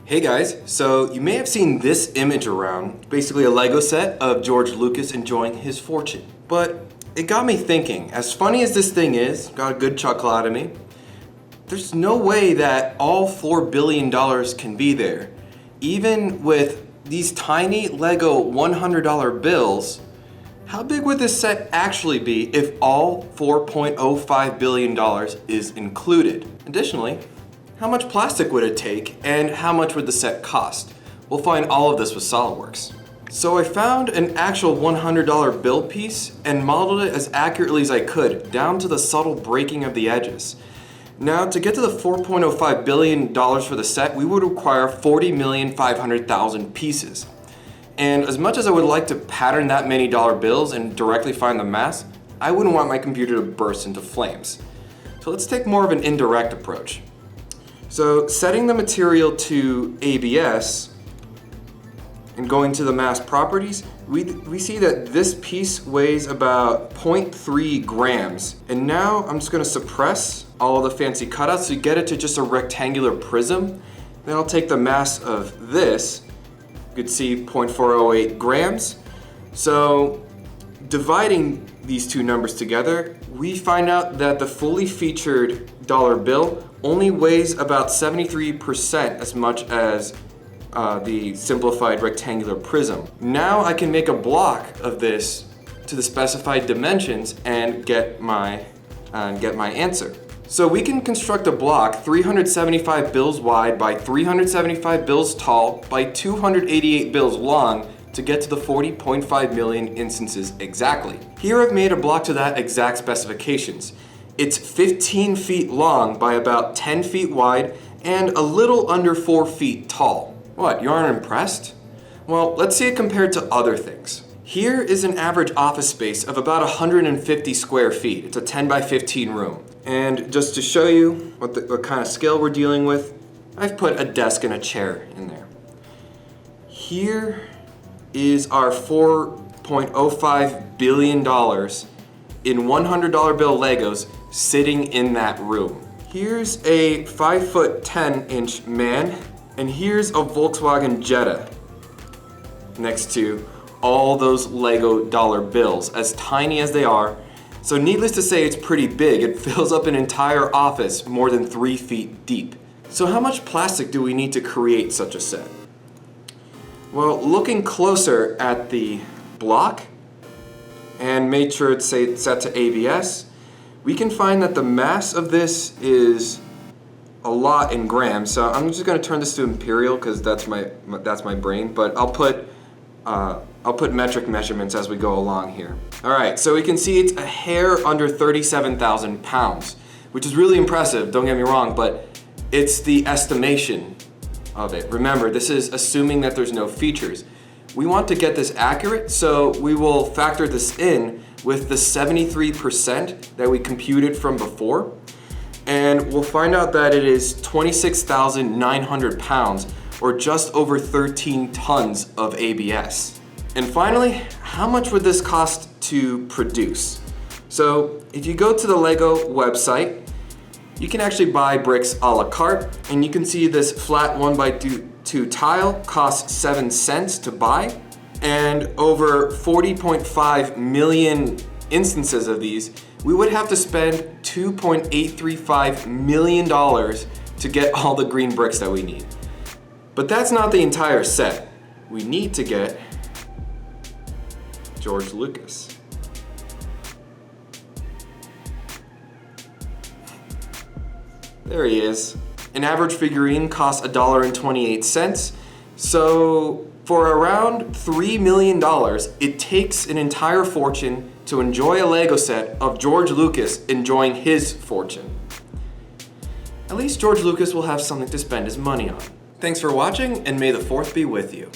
Hey guys, so you may have seen this image around, basically a Lego set of George Lucas enjoying his fortune. But it got me thinking, as funny as this thing is, got a good chuckle out of me, there's no way that all $4 billion can be there. Even with these tiny Lego $100 bills, how big would this set actually be if all $4.05 billion is included? Additionally, how much plastic would it take and how much would the set cost? We'll find all of this with SOLIDWORKS. So I found an actual $100 build piece and modeled it as accurately as I could, down to the subtle breaking of the edges. Now, to get to the $4.05 billion for the set, we would require 40,500,000 pieces. And as much as I would like to pattern that many dollar bills and directly find the mass, I wouldn't want my computer to burst into flames. So let's take more of an indirect approach. So setting the material to ABS and going to the mass properties, we see that this piece weighs about 0.3 grams. And now I'm just gonna suppress all of the fancy cutouts to get it to just a rectangular prism. Then I'll take the mass of this, you could see 0.408 grams. So dividing these two numbers together, we find out that the fully featured dollar bill only weighs about 73% as much as the simplified rectangular prism. Now I can make a block of this to the specified dimensions and get my answer. So we can construct a block 375 bills wide by 375 bills tall by 288 bills long to get to the 40.5 million instances exactly. Here I've made a block to that exact specifications. It's 15 feet long by about 10 feet wide and a little under 4 feet tall. What, you aren't impressed? Well, let's see it compared to other things. Here is an average office space of about 150 square feet. It's a 10 by 15 room. And just to show you what kind of scale we're dealing with, I've put a desk and a chair in there. Here is our $4.05 billion in $100 bill Legos sitting in that room. Here's a 5'10" man, and here's a Volkswagen Jetta next to all those Lego dollar bills, as tiny as they are. So needless to say, it's pretty big. It fills up an entire office more than 3 feet deep. So how much plastic do we need to create such a set? Well, looking closer at the block and made sure it's set to ABS, we can find that the mass of this is a lot in grams. So I'm just going to turn this to imperial because that's my brain, but I'll put metric measurements as we go along here. All right, so we can see it's a hair under 37,000 pounds, which is really impressive, don't get me wrong, but it's the estimation of it. Remember, this is assuming that there's no features. We want to get this accurate, so we will factor this in with the 73% that we computed from before, and we'll find out that it is 26,900 pounds, or just over 13 tons of ABS. And finally, how much would this cost to produce? So if you go to the Lego website, you can actually buy bricks a la carte, and you can see this flat 1x2 tile costs 7 cents to buy, and over 40.5 million instances of these, we would have to spend $2.835 million to get all the green bricks that we need. But that's not the entire set. We need to get George Lucas. There he is. An average figurine costs $1.28. So for around $3 million, it takes an entire fortune to enjoy a Lego set of George Lucas enjoying his fortune. At least George Lucas will have something to spend his money on. Thanks for watching, and may the 4th be with you.